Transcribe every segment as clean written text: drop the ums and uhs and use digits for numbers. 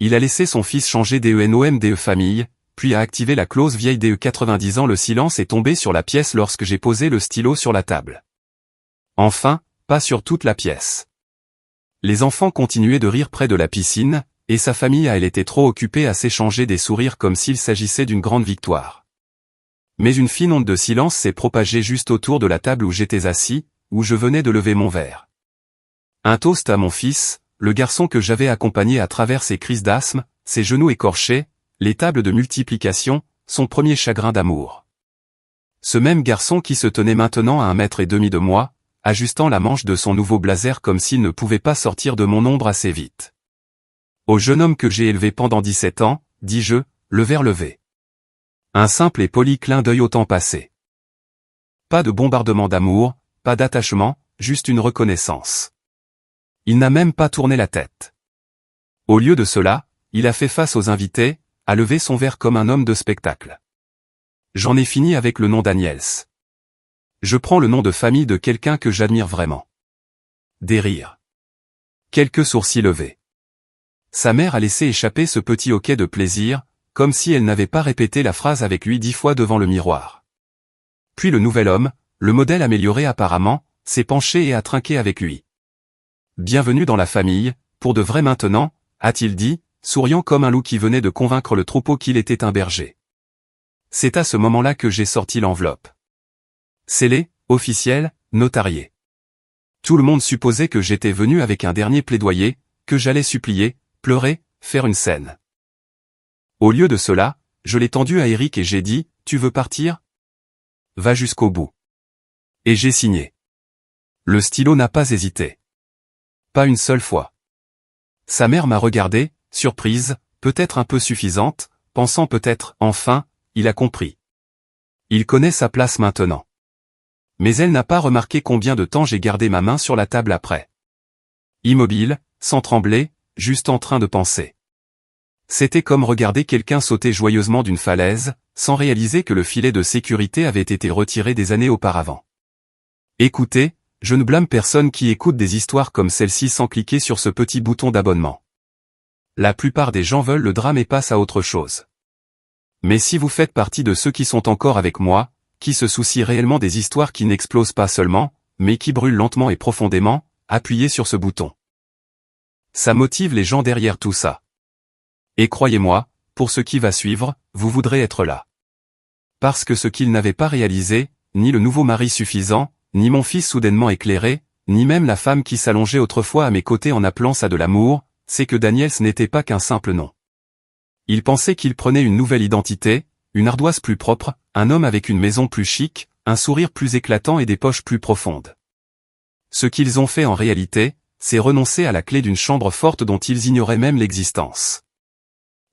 Il a laissé son fils changer DENOMDE famille, puis a activé la clause vieille DE 90 ans. Le silence est tombé sur la pièce lorsque j'ai posé le stylo sur la table. Enfin, pas sur toute la pièce. Les enfants continuaient de rire près de la piscine, et sa famille elle était trop occupée à s'échanger des sourires comme s'il s'agissait d'une grande victoire. Mais une fine onde de silence s'est propagée juste autour de la table où j'étais assis, où je venais de lever mon verre. Un toast à mon fils, le garçon que j'avais accompagné à travers ses crises d'asthme, ses genoux écorchés, les tables de multiplication, son premier chagrin d'amour. Ce même garçon qui se tenait maintenant à 1,5 m de moi, ajustant la manche de son nouveau blazer comme s'il ne pouvait pas sortir de mon ombre assez vite. Au jeune homme que j'ai élevé pendant 17 ans, dis-je, le verre levé. Un simple et poli clin d'œil au temps passé. Pas de bombardement d'amour, pas d'attachement, juste une reconnaissance. Il n'a même pas tourné la tête. Au lieu de cela, il a fait face aux invités, a levé son verre comme un homme de spectacle. J'en ai fini avec le nom Daniels. Je prends le nom de famille de quelqu'un que j'admire vraiment. Des rires. Quelques sourcils levés. Sa mère a laissé échapper ce petit hoquet de plaisir, comme si elle n'avait pas répété la phrase avec lui 10 fois devant le miroir. Puis le nouvel homme, le modèle amélioré apparemment, s'est penché et a trinqué avec lui. Bienvenue dans la famille, pour de vrai maintenant, a-t-il dit, souriant comme un loup qui venait de convaincre le troupeau qu'il était un berger. C'est à ce moment-là que j'ai sorti l'enveloppe. Scellée, officielle, notariée. Tout le monde supposait que j'étais venu avec un dernier plaidoyer, que j'allais supplier, pleurer, faire une scène. Au lieu de cela, je l'ai tendu à Eric et j'ai dit, tu veux partir? Va jusqu'au bout. Et j'ai signé. Le stylo n'a pas hésité. Pas une seule fois. Sa mère m'a regardé, surprise, peut-être un peu suffisante, pensant peut-être, enfin, il a compris. Il connaît sa place maintenant. Mais elle n'a pas remarqué combien de temps j'ai gardé ma main sur la table après. Immobile, sans trembler, juste en train de penser. C'était comme regarder quelqu'un sauter joyeusement d'une falaise, sans réaliser que le filet de sécurité avait été retiré des années auparavant. Écoutez, je ne blâme personne qui écoute des histoires comme celle-ci sans cliquer sur ce petit bouton d'abonnement. La plupart des gens veulent le drame et passent à autre chose. Mais si vous faites partie de ceux qui sont encore avec moi, qui se soucient réellement des histoires qui n'explosent pas seulement, mais qui brûlent lentement et profondément, appuyez sur ce bouton. Ça motive les gens derrière tout ça. Et croyez-moi, pour ce qui va suivre, vous voudrez être là. Parce que ce qu'ils n'avaient pas réalisé, ni le nouveau mari suffisant, ni mon fils soudainement éclairé, ni même la femme qui s'allongeait autrefois à mes côtés en appelant ça de l'amour, c'est que Daniels n'était pas qu'un simple nom. Il pensait qu'il prenait une nouvelle identité, une ardoise plus propre, un homme avec une maison plus chic, un sourire plus éclatant et des poches plus profondes. Ce qu'ils ont fait en réalité, c'est renoncer à la clé d'une chambre forte dont ils ignoraient même l'existence.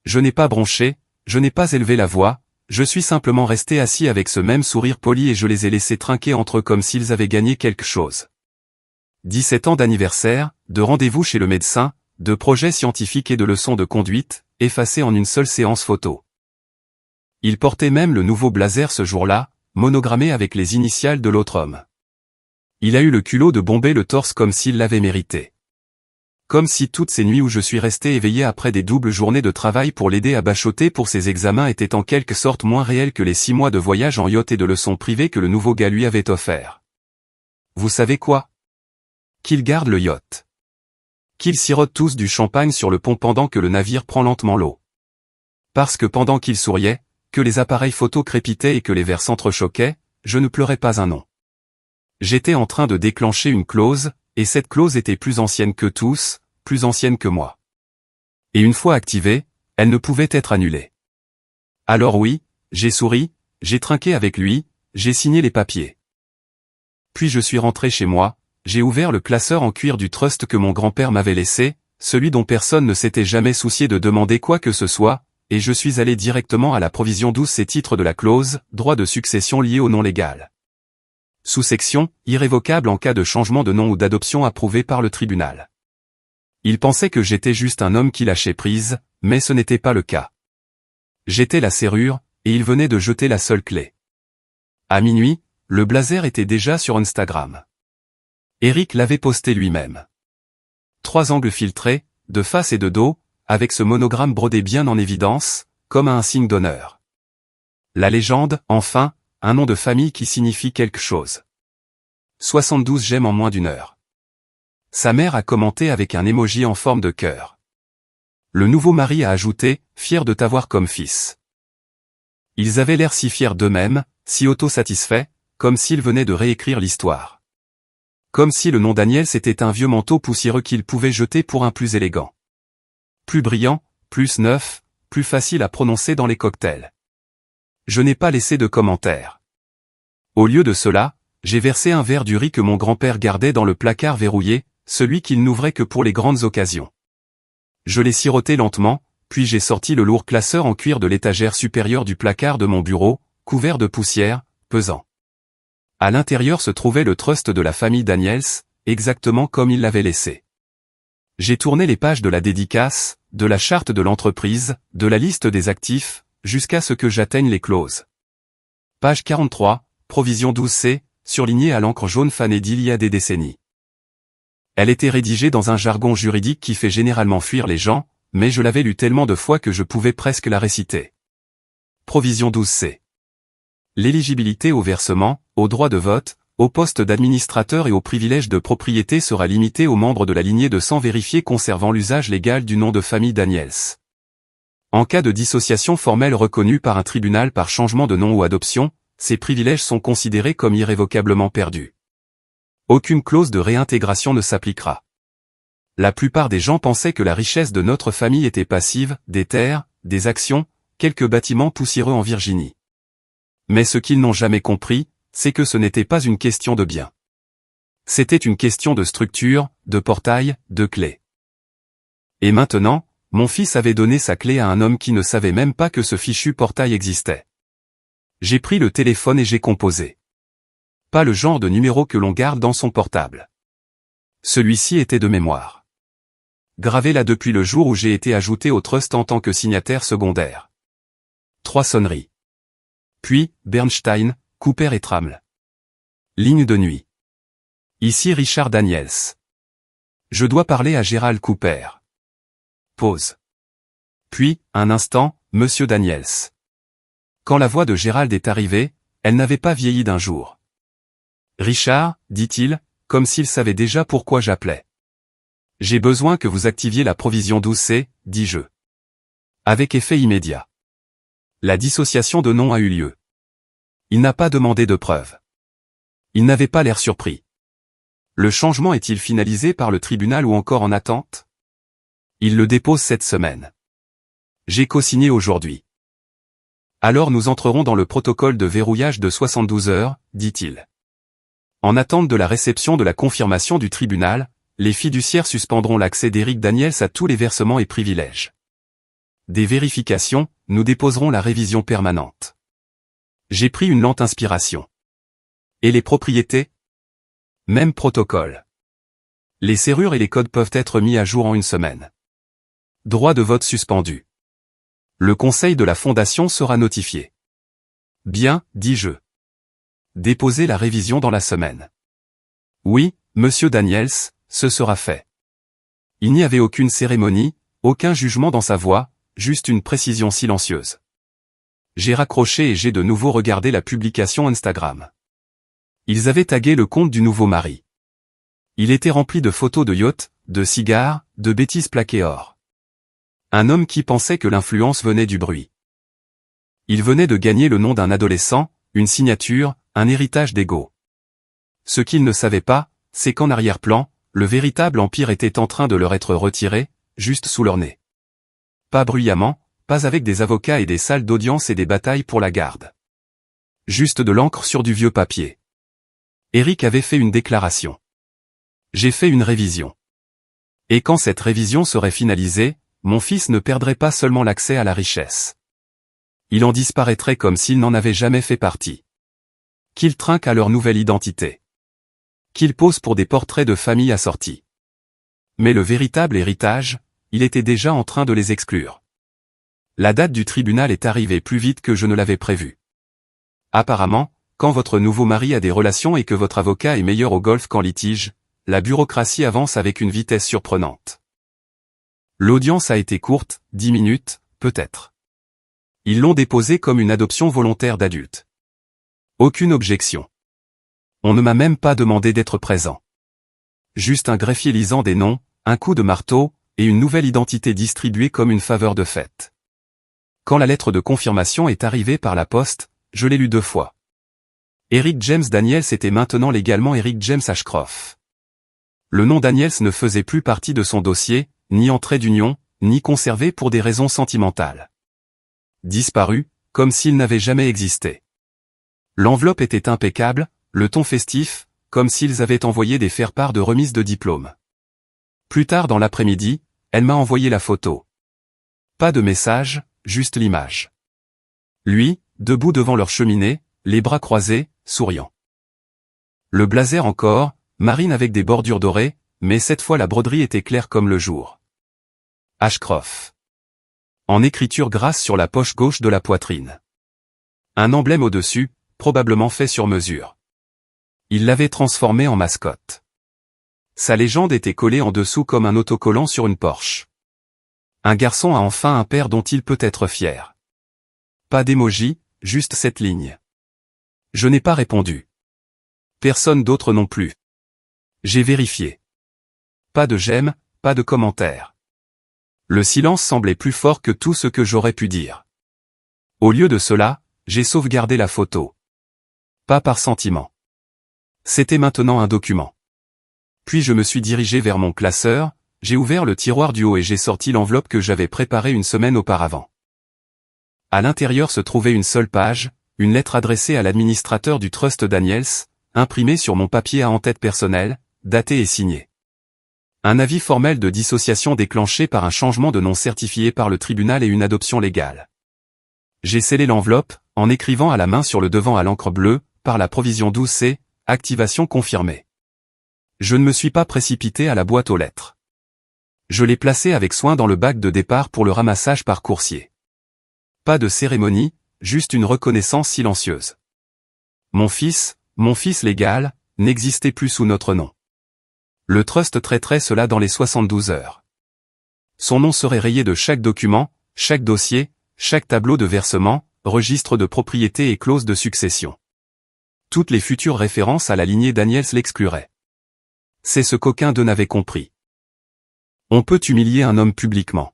Je n'ai pas bronché, je n'ai pas élevé la voix, je suis simplement resté assis avec ce même sourire poli et je les ai laissés trinquer entre eux comme s'ils avaient gagné quelque chose. 17 ans d'anniversaire, de rendez-vous chez le médecin, de projets scientifiques et de leçons de conduite, effacés en une seule séance photo. Il portait même le nouveau blazer ce jour-là, monogrammé avec les initiales de l'autre homme. Il a eu le culot de bomber le torse comme s'il l'avait mérité. Comme si toutes ces nuits où je suis resté éveillé après des doubles journées de travail pour l'aider à bachoter pour ses examens étaient en quelque sorte moins réels que les 6 mois de voyage en yacht et de leçons privées que le nouveau gars lui avait offert. Vous savez quoi? Qu'ils gardent le yacht. Qu'ils sirotent tous du champagne sur le pont pendant que le navire prend lentement l'eau. Parce que pendant qu'ils souriaient, que les appareils photo crépitaient et que les verres s'entrechoquaient, je ne pleurais pas un nom. J'étais en train de déclencher une clause, et cette clause était plus ancienne que tous, plus ancienne que moi. Et une fois activée, elle ne pouvait être annulée. Alors oui, j'ai souri, j'ai trinqué avec lui, j'ai signé les papiers. Puis je suis rentré chez moi, j'ai ouvert le classeur en cuir du trust que mon grand-père m'avait laissé, celui dont personne ne s'était jamais soucié de demander quoi que ce soit, et je suis allé directement à la provision 12 ces titres de la clause, droit de succession lié au nom légal. Sous-section, irrévocable en cas de changement de nom ou d'adoption approuvé par le tribunal. Il pensait que j'étais juste un homme qui lâchait prise, mais ce n'était pas le cas. J'étais la serrure, et il venait de jeter la seule clé. À minuit, le blazer était déjà sur Instagram. Eric l'avait posté lui-même. 3 angles filtrés, de face et de dos, avec ce monogramme brodé bien en évidence, comme un signe d'honneur. La légende, enfin, un nom de famille qui signifie quelque chose. 72 j'aime en moins d'une heure. Sa mère a commenté avec un emoji en forme de cœur. Le nouveau mari a ajouté, fier de t'avoir comme fils. Ils avaient l'air si fiers d'eux-mêmes, si auto-satisfaits, comme s'ils venaient de réécrire l'histoire. Comme si le nom Daniels était un vieux manteau poussiéreux qu'ils pouvaient jeter pour un plus élégant. Plus brillant, plus neuf, plus facile à prononcer dans les cocktails. Je n'ai pas laissé de commentaires. Au lieu de cela, j'ai versé un verre du riz que mon grand-père gardait dans le placard verrouillé, celui qu'il n'ouvrait que pour les grandes occasions. Je l'ai siroté lentement, puis j'ai sorti le lourd classeur en cuir de l'étagère supérieure du placard de mon bureau, couvert de poussière, pesant. À l'intérieur se trouvait le trust de la famille Daniels, exactement comme il l'avait laissé. J'ai tourné les pages de la dédicace, de la charte de l'entreprise, de la liste des actifs, jusqu'à ce que j'atteigne les clauses. Page 43, provision 12C, surlignée à l'encre jaune fanée d'il y a des décennies. Elle était rédigée dans un jargon juridique qui fait généralement fuir les gens, mais je l'avais lue tellement de fois que je pouvais presque la réciter. Provision 12C. L'éligibilité au versement, au droit de vote, au poste d'administrateur et au privilège de propriété sera limitée aux membres de la lignée de sang vérifiés conservant l'usage légal du nom de famille Daniels. En cas de dissociation formelle reconnue par un tribunal par changement de nom ou adoption, ces privilèges sont considérés comme irrévocablement perdus. Aucune clause de réintégration ne s'appliquera. La plupart des gens pensaient que la richesse de notre famille était passive, des terres, des actions, quelques bâtiments poussiéreux en Virginie. Mais ce qu'ils n'ont jamais compris, c'est que ce n'était pas une question de biens. C'était une question de structure, de portail, de clé. Et maintenant, mon fils avait donné sa clé à un homme qui ne savait même pas que ce fichu portail existait. J'ai pris le téléphone et j'ai composé. Pas le genre de numéro que l'on garde dans son portable. Celui-ci était de mémoire. Gravé là depuis le jour où j'ai été ajouté au trust en tant que signataire secondaire. 3 sonneries. Puis, Bernstein, Cooper et Traml. Ligne de nuit. Ici Richard Daniels. Je dois parler à Gérald Cooper. Pause. Puis, un instant, Monsieur Daniels. Quand la voix de Gérald est arrivée, elle n'avait pas vieilli d'un jour. Richard, dit-il, comme s'il savait déjà pourquoi j'appelais. J'ai besoin que vous activiez la provision 12C, dis-je. Avec effet immédiat. La dissociation de nom a eu lieu. Il n'a pas demandé de preuves. Il n'avait pas l'air surpris. Le changement est-il finalisé par le tribunal ou encore en attente? Il le dépose cette semaine. J'ai co-signé aujourd'hui. Alors nous entrerons dans le protocole de verrouillage de 72 heures, dit-il. En attente de la réception de la confirmation du tribunal, les fiduciaires suspendront l'accès d'Éric Daniels à tous les versements et privilèges. Des vérifications, nous déposerons la révision permanente. J'ai pris une lente inspiration. Et les propriétés? Même protocole. Les serrures et les codes peuvent être mis à jour en une semaine. Droit de vote suspendu. Le conseil de la fondation sera notifié. Bien, dis-je. Déposez la révision dans la semaine. Oui, Monsieur Daniels, ce sera fait. Il n'y avait aucune cérémonie, aucun jugement dans sa voix, juste une précision silencieuse. J'ai raccroché et j'ai de nouveau regardé la publication Instagram. Ils avaient tagué le compte du nouveau mari. Il était rempli de photos de yachts, de cigares, de bêtises plaquées or. Un homme qui pensait que l'influence venait du bruit. Il venait de gagner le nom d'un adolescent, une signature, un héritage d'ego. Ce qu'il ne savait pas, c'est qu'en arrière-plan, le véritable empire était en train de leur être retiré, juste sous leur nez. Pas bruyamment, pas avec des avocats et des salles d'audience et des batailles pour la garde. Juste de l'encre sur du vieux papier. Eric avait fait une déclaration. J'ai fait une révision. Et quand cette révision serait finalisée, mon fils ne perdrait pas seulement l'accès à la richesse. Il en disparaîtrait comme s'il n'en avait jamais fait partie. Qu'il trinque à leur nouvelle identité. Qu'il pose pour des portraits de famille assortis. Mais le véritable héritage, il était déjà en train de les exclure. La date du tribunal est arrivée plus vite que je ne l'avais prévu. Apparemment, quand votre nouveau mari a des relations et que votre avocat est meilleur au golf qu'en litige, la bureaucratie avance avec une vitesse surprenante. L'audience a été courte, 10 minutes, peut-être. Ils l'ont déposé comme une adoption volontaire d'adulte. Aucune objection. On ne m'a même pas demandé d'être présent. Juste un greffier lisant des noms, un coup de marteau, et une nouvelle identité distribuée comme une faveur de fête. Quand la lettre de confirmation est arrivée par la poste, je l'ai lue 2 fois. Eric James Daniels était maintenant légalement Eric James Ashcroft. Le nom Daniels ne faisait plus partie de son dossier, ni en trait d'union, ni conservé pour des raisons sentimentales. Disparu, comme s'il n'avait jamais existé. L'enveloppe était impeccable, le ton festif, comme s'ils avaient envoyé des faire-part de remise de diplôme. Plus tard dans l'après-midi, elle m'a envoyé la photo. Pas de message, juste l'image. Lui, debout devant leur cheminée, les bras croisés, souriant. Le blazer encore, marine avec des bordures dorées, mais cette fois la broderie était claire comme le jour. Ashcroft. En écriture grasse sur la poche gauche de la poitrine. Un emblème au-dessus, probablement fait sur mesure. Il l'avait transformé en mascotte. Sa légende était collée en dessous comme un autocollant sur une Porsche. Un garçon a enfin un père dont il peut être fier. Pas d'émoji, juste cette ligne. Je n'ai pas répondu. Personne d'autre non plus. J'ai vérifié. Pas de j'aime, pas de commentaires. Le silence semblait plus fort que tout ce que j'aurais pu dire. Au lieu de cela, j'ai sauvegardé la photo. Pas par sentiment. C'était maintenant un document. Puis je me suis dirigé vers mon classeur, j'ai ouvert le tiroir du haut et j'ai sorti l'enveloppe que j'avais préparée une semaine auparavant. À l'intérieur se trouvait une seule page, une lettre adressée à l'administrateur du Trust Daniels, imprimée sur mon papier à en-tête personnel, datée et signée. Un avis formel de dissociation déclenché par un changement de nom certifié par le tribunal et une adoption légale. J'ai scellé l'enveloppe, en écrivant à la main sur le devant à l'encre bleue, par la provision 12C, activation confirmée. Je ne me suis pas précipité à la boîte aux lettres. Je l'ai placé avec soin dans le bac de départ pour le ramassage par coursier. Pas de cérémonie, juste une reconnaissance silencieuse. Mon fils légal, n'existait plus sous notre nom. Le trust traiterait cela dans les 72 heures. Son nom serait rayé de chaque document, chaque dossier, chaque tableau de versement, registre de propriété et clause de succession. Toutes les futures références à la lignée Daniels l'excluraient. C'est ce qu'aucun d'eux n'avait compris. On peut humilier un homme publiquement.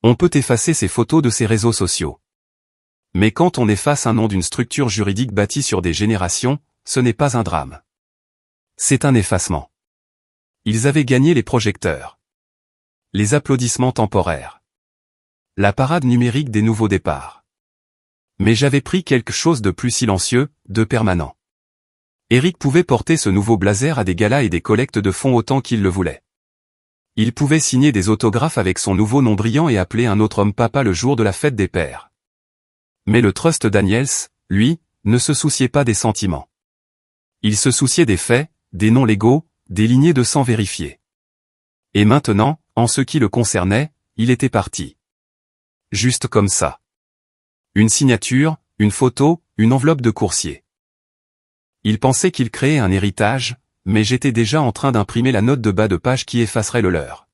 On peut effacer ses photos de ses réseaux sociaux. Mais quand on efface un nom d'une structure juridique bâtie sur des générations, ce n'est pas un drame. C'est un effacement. Ils avaient gagné les projecteurs. Les applaudissements temporaires. La parade numérique des nouveaux départs. Mais j'avais pris quelque chose de plus silencieux, de permanent. Eric pouvait porter ce nouveau blazer à des galas et des collectes de fonds autant qu'il le voulait. Il pouvait signer des autographes avec son nouveau nom brillant et appeler un autre homme papa le jour de la fête des pères. Mais le Trust Daniels, lui, ne se souciait pas des sentiments. Il se souciait des faits, des noms légaux, des lignées de sang vérifiées. Et maintenant, en ce qui le concernait, il était parti. Juste comme ça. Une signature, une photo, une enveloppe de coursier. Il pensait qu'il créait un héritage, mais j'étais déjà en train d'imprimer la note de bas de page qui effacerait le leur.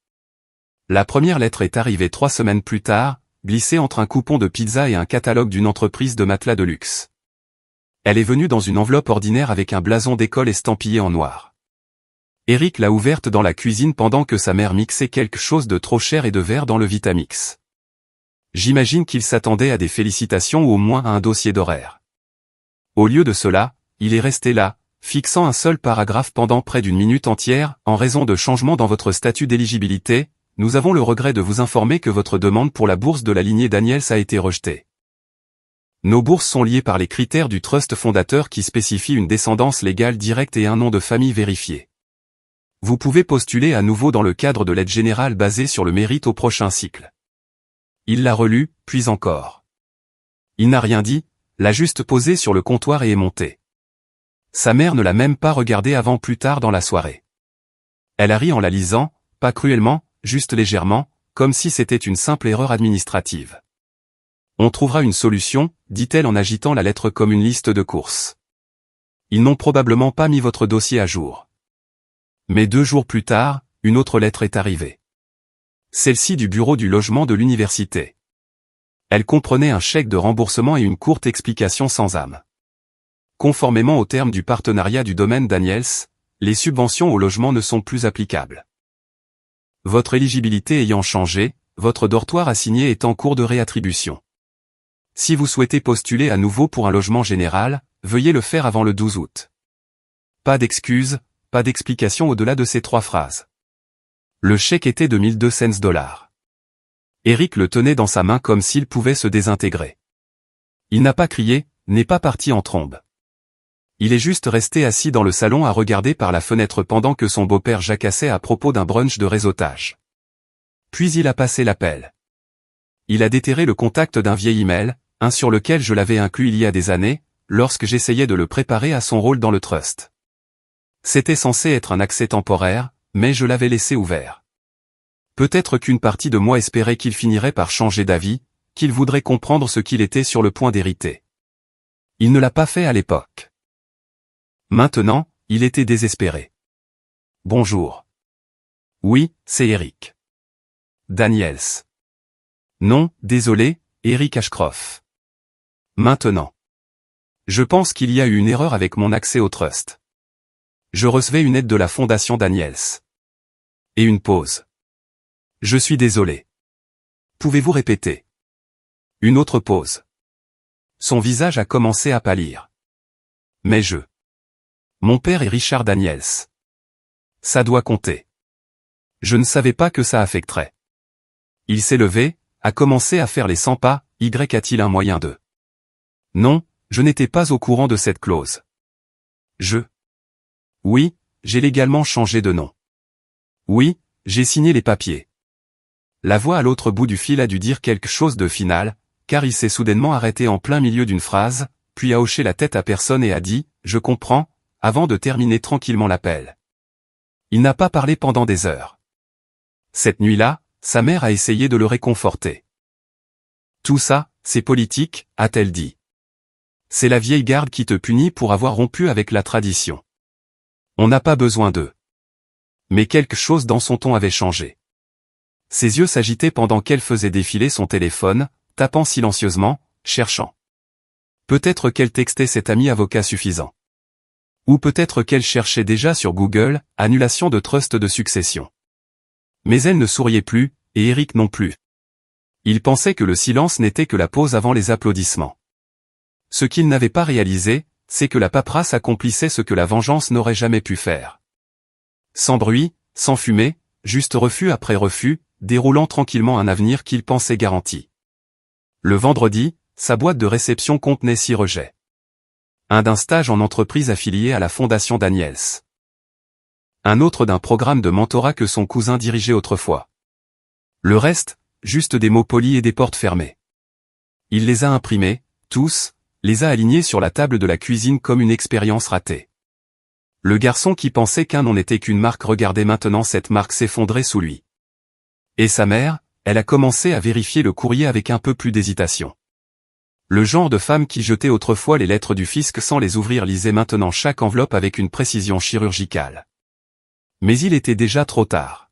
La première lettre est arrivée 3 semaines plus tard, glissée entre un coupon de pizza et un catalogue d'une entreprise de matelas de luxe. Elle est venue dans une enveloppe ordinaire avec un blason d'école estampillé en noir. Eric l'a ouverte dans la cuisine pendant que sa mère mixait quelque chose de trop cher et de vert dans le Vitamix. J'imagine qu'il s'attendait à des félicitations ou au moins à un dossier d'horaire. Au lieu de cela, il est resté là, fixant un seul paragraphe pendant près d'une minute entière, en raison de changements dans votre statut d'éligibilité, nous avons le regret de vous informer que votre demande pour la bourse de la lignée Daniels a été rejetée. Nos bourses sont liées par les critères du trust fondateur qui spécifient une descendance légale directe et un nom de famille vérifié. Vous pouvez postuler à nouveau dans le cadre de l'aide générale basée sur le mérite au prochain cycle. Il l'a relu, puis encore. Il n'a rien dit, l'a juste posé sur le comptoir et est monté. Sa mère ne l'a même pas regardé avant plus tard dans la soirée. Elle a ri en la lisant, pas cruellement, juste légèrement, comme si c'était une simple erreur administrative. On trouvera une solution, dit-elle en agitant la lettre comme une liste de courses. Ils n'ont probablement pas mis votre dossier à jour. Mais 2 jours plus tard, une autre lettre est arrivée. Celle-ci du bureau du logement de l'université. Elle comprenait un chèque de remboursement et une courte explication sans âme. Conformément aux termes du partenariat du domaine Daniels, les subventions au logement ne sont plus applicables. Votre éligibilité ayant changé, votre dortoir assigné est en cours de réattribution. Si vous souhaitez postuler à nouveau pour un logement général, veuillez le faire avant le 12 août. Pas d'excuses, pas d'explication au-delà de ces 3 phrases. Le chèque était de $1,200. Eric le tenait dans sa main comme s'il pouvait se désintégrer. Il n'a pas crié, n'est pas parti en trombe. Il est juste resté assis dans le salon à regarder par la fenêtre pendant que son beau-père jacassait à propos d'un brunch de réseautage. Puis il a passé l'appel. Il a déterré le contact d'un vieil email, un sur lequel je l'avais inclus il y a des années, lorsque j'essayais de le préparer à son rôle dans le trust. C'était censé être un accès temporaire, mais je l'avais laissé ouvert. Peut-être qu'une partie de moi espérait qu'il finirait par changer d'avis, qu'il voudrait comprendre ce qu'il était sur le point d'hériter. Il ne l'a pas fait à l'époque. Maintenant, il était désespéré. Bonjour. Oui, c'est Eric. Daniels. Non, désolé, Eric Ashcroft. Maintenant. Je pense qu'il y a eu une erreur avec mon accès au trust. Je recevais une aide de la fondation Daniels. Et une pause. Je suis désolé. Pouvez-vous répéter? Une autre pause. Son visage a commencé à pâlir. Mais Mon père est Richard Daniels. Ça doit compter. Je ne savais pas que ça affecterait. Il s'est levé, a commencé à faire les 100 pas, a-t-il un moyen de... Non, je n'étais pas au courant de cette clause. Oui, j'ai légalement changé de nom. Oui, j'ai signé les papiers. La voix à l'autre bout du fil a dû dire quelque chose de final, car il s'est soudainement arrêté en plein milieu d'une phrase, puis a hoché la tête à personne et a dit « Je comprends », avant de terminer tranquillement l'appel. Il n'a pas parlé pendant des heures. Cette nuit-là, sa mère a essayé de le réconforter. Tout ça, c'est politique, a-t-elle dit. C'est la vieille garde qui te punit pour avoir rompu avec la tradition. On n'a pas besoin d'eux. Mais quelque chose dans son ton avait changé. Ses yeux s'agitaient pendant qu'elle faisait défiler son téléphone, tapant silencieusement, cherchant. Peut-être qu'elle textait cet ami avocat suffisant. Ou peut-être qu'elle cherchait déjà sur Google, annulation de trust de succession. Mais elle ne souriait plus, et Eric non plus. Il pensait que le silence n'était que la pause avant les applaudissements. Ce qu'il n'avait pas réalisé, c'est que la paperasse accomplissait ce que la vengeance n'aurait jamais pu faire. Sans bruit, sans fumée, juste refus après refus, déroulant tranquillement un avenir qu'il pensait garanti. Le vendredi, sa boîte de réception contenait 6 rejets. Un d'un stage en entreprise affiliée à la fondation Daniels. Un autre d'un programme de mentorat que son cousin dirigeait autrefois. Le reste, juste des mots polis et des portes fermées. Il les a imprimés, tous, les a alignés sur la table de la cuisine comme une expérience ratée. Le garçon qui pensait qu'un nom n'était qu'une marque regardait maintenant cette marque s'effondrer sous lui. Et sa mère, elle a commencé à vérifier le courrier avec un peu plus d'hésitation. Le genre de femme qui jetait autrefois les lettres du fisc sans les ouvrir lisait maintenant chaque enveloppe avec une précision chirurgicale. Mais il était déjà trop tard.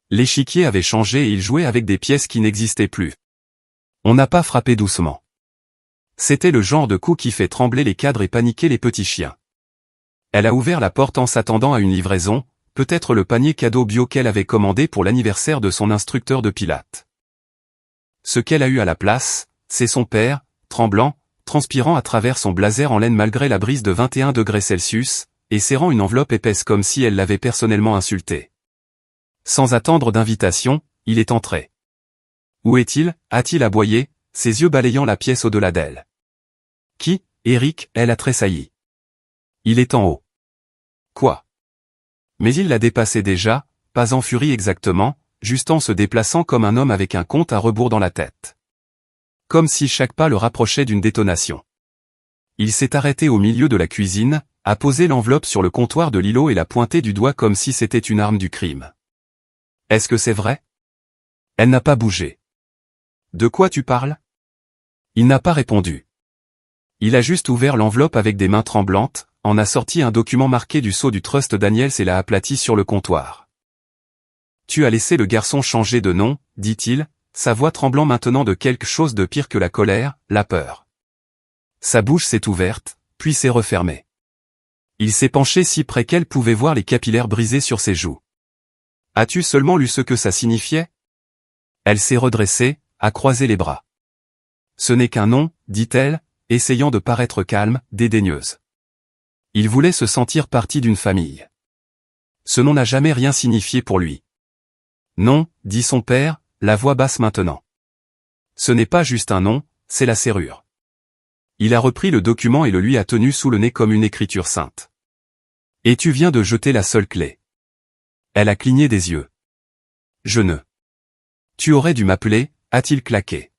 L'échiquier avait changé et il jouait avec des pièces qui n'existaient plus. On n'a pas frappé doucement. C'était le genre de coup qui fait trembler les cadres et paniquer les petits chiens. Elle a ouvert la porte en s'attendant à une livraison, peut-être le panier cadeau bio qu'elle avait commandé pour l'anniversaire de son instructeur de pilates. Ce qu'elle a eu à la place, c'est son père, tremblant, transpirant à travers son blazer en laine malgré la brise de 21 degrés Celsius, et serrant une enveloppe épaisse comme si elle l'avait personnellement insulté. Sans attendre d'invitation, il est entré. Où est-il, a-t-il aboyé, ses yeux balayant la pièce au-delà d'elle. Qui, Eric, elle a tressailli. Il est en haut. Quoi? Mais il l'a dépassé déjà, pas en furie exactement, juste en se déplaçant comme un homme avec un compte à rebours dans la tête. Comme si chaque pas le rapprochait d'une détonation. Il s'est arrêté au milieu de la cuisine, a posé l'enveloppe sur le comptoir de l'îlot et l'a pointé du doigt comme si c'était une arme du crime. Est-ce que c'est vrai? Elle n'a pas bougé. De quoi tu parles? Il n'a pas répondu. Il a juste ouvert l'enveloppe avec des mains tremblantes, en a sorti un document marqué du sceau du Trust Daniels et l'a aplati sur le comptoir. Tu as laissé le garçon changer de nom, dit-il, sa voix tremblant maintenant de quelque chose de pire que la colère, la peur. Sa bouche s'est ouverte, puis s'est refermée. Il s'est penché si près qu'elle pouvait voir les capillaires brisés sur ses joues. As-tu seulement lu ce que ça signifiait? Elle s'est redressée, a croisé les bras. Ce n'est qu'un nom, dit-elle, essayant de paraître calme, dédaigneuse. Il voulait se sentir partie d'une famille. Ce nom n'a jamais rien signifié pour lui. Non, dit son père, la voix basse maintenant. Ce n'est pas juste un nom, c'est la serrure. Il a repris le document et le lui a tenu sous le nez comme une écriture sainte. Et tu viens de jeter la seule clé. Elle a cligné des yeux. Je ne. Tu aurais dû m'appeler, a-t-il claqué.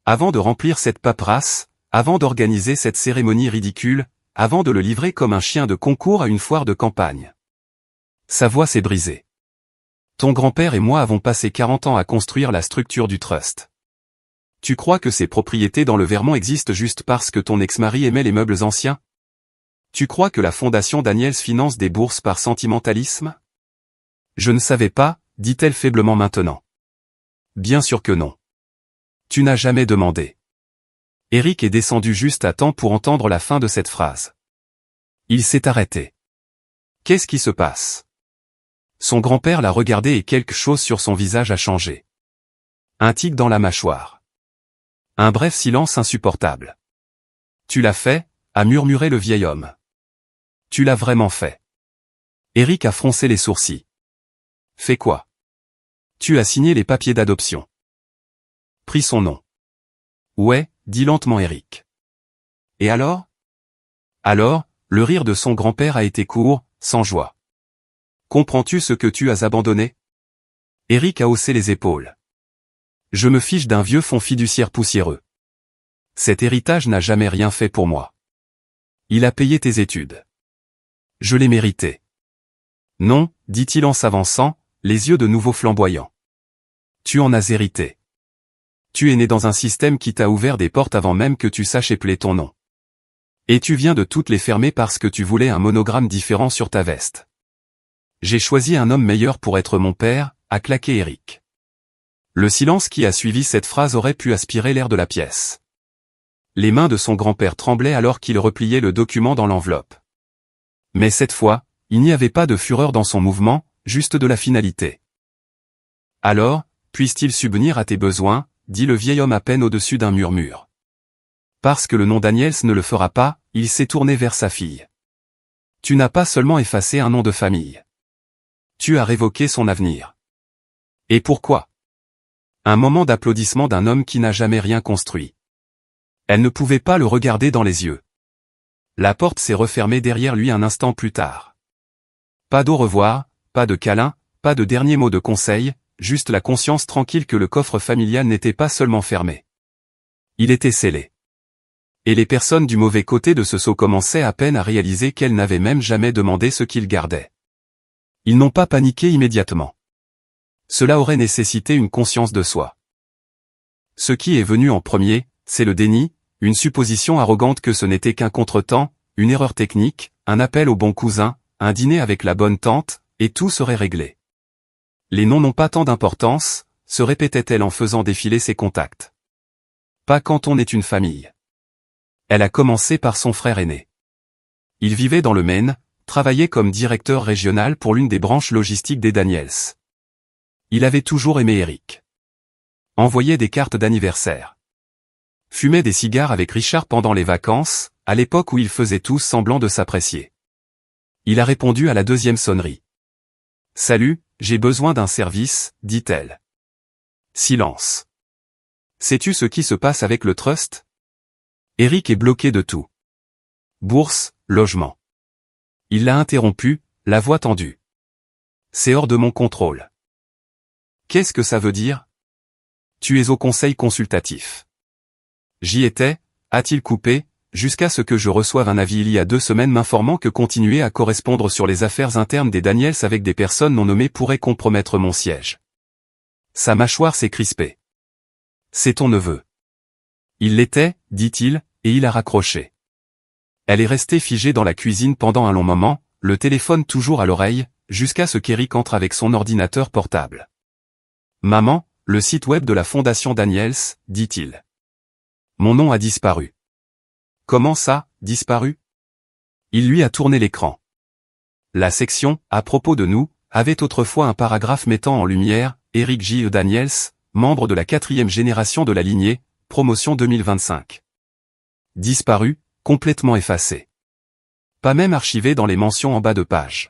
Avant de remplir cette paperasse, avant d'organiser cette cérémonie ridicule, avant de le livrer comme un chien de concours à une foire de campagne. Sa voix s'est brisée. Ton grand-père et moi avons passé 40 ans à construire la structure du trust. Tu crois que ces propriétés dans le Vermont existent juste parce que ton ex-mari aimait les meubles anciens? Tu crois que la fondation Daniels finance des bourses par sentimentalisme? Je ne savais pas, dit-elle faiblement maintenant. Bien sûr que non. Tu n'as jamais demandé. Eric est descendu juste à temps pour entendre la fin de cette phrase. Il s'est arrêté. Qu'est-ce qui se passe? Son grand-père l'a regardé et quelque chose sur son visage a changé. Un tic dans la mâchoire. Un bref silence insupportable. Tu l'as fait, a murmuré le vieil homme. Tu l'as vraiment fait. Eric a froncé les sourcils. Fait quoi? Tu as signé les papiers d'adoption. Pris son nom. Ouais, dit lentement Eric. Et alors? Alors, le rire de son grand-père a été court, sans joie. Comprends-tu ce que tu as abandonné? Eric a haussé les épaules. Je me fiche d'un vieux fonds fiduciaire poussiéreux. Cet héritage n'a jamais rien fait pour moi. Il a payé tes études. Je l'ai mérité. Non, dit-il en s'avançant, les yeux de nouveau flamboyants. Tu en as hérité. Tu es né dans un système qui t'a ouvert des portes avant même que tu saches épeler ton nom. Et tu viens de toutes les fermer parce que tu voulais un monogramme différent sur ta veste. J'ai choisi un homme meilleur pour être mon père, a claqué Eric. Le silence qui a suivi cette phrase aurait pu aspirer l'air de la pièce. Les mains de son grand-père tremblaient alors qu'il repliait le document dans l'enveloppe. Mais cette fois, il n'y avait pas de fureur dans son mouvement, juste de la finalité. Alors, puisse-t-il subvenir à tes besoins, dit le vieil homme à peine au-dessus d'un murmure. Parce que le nom Daniels ne le fera pas, il s'est tourné vers sa fille. Tu n'as pas seulement effacé un nom de famille. Tu as révoqué son avenir. Et pourquoi? Un moment d'applaudissement d'un homme qui n'a jamais rien construit. Elle ne pouvait pas le regarder dans les yeux. La porte s'est refermée derrière lui un instant plus tard. Pas d'au revoir, pas de câlin, pas de dernier mot de conseil, juste la conscience tranquille que le coffre familial n'était pas seulement fermé. Il était scellé. Et les personnes du mauvais côté de ce seau commençaient à peine à réaliser qu'elles n'avaient même jamais demandé ce qu'ils gardaient. Ils n'ont pas paniqué immédiatement. Cela aurait nécessité une conscience de soi. Ce qui est venu en premier, c'est le déni, une supposition arrogante que ce n'était qu'un contretemps, une erreur technique, un appel au bon cousin, un dîner avec la bonne tante, et tout serait réglé. Les noms n'ont pas tant d'importance, se répétait-elle en faisant défiler ses contacts. Pas quand on est une famille. Elle a commencé par son frère aîné. Il vivait dans le Maine, travaillait comme directeur régional pour l'une des branches logistiques des Daniels. Il avait toujours aimé Eric. Envoyait des cartes d'anniversaire. Fumait des cigares avec Richard pendant les vacances, à l'époque où ils faisaient tous semblant de s'apprécier. Il a répondu à la deuxième sonnerie. « Salut, j'ai besoin d'un service, dit-elle. » Silence. « Sais-tu ce qui se passe avec le trust? » Eric est bloqué de tout. Bourse, logement. Il l'a interrompu, la voix tendue. « C'est hors de mon contrôle. » Qu'est-ce que ça veut dire? Tu es au conseil consultatif. J'y étais, a-t-il coupé, jusqu'à ce que je reçoive un avis il y a 2 semaines m'informant que continuer à correspondre sur les affaires internes des Daniels avec des personnes non nommées pourrait compromettre mon siège. Sa mâchoire s'est crispée. C'est ton neveu. Il l'était, dit-il, et il a raccroché. Elle est restée figée dans la cuisine pendant un long moment, le téléphone toujours à l'oreille, jusqu'à ce qu'Eric entre avec son ordinateur portable. « Maman, le site web de la Fondation Daniels, dit-il. Mon nom a disparu. » « Comment ça, disparu ?» Il lui a tourné l'écran. La section « À propos de nous » avait autrefois un paragraphe mettant en lumière Eric J. Daniels, membre de la 4e génération de la lignée, promotion 2025. Disparu, complètement effacé. Pas même archivé dans les mentions en bas de page.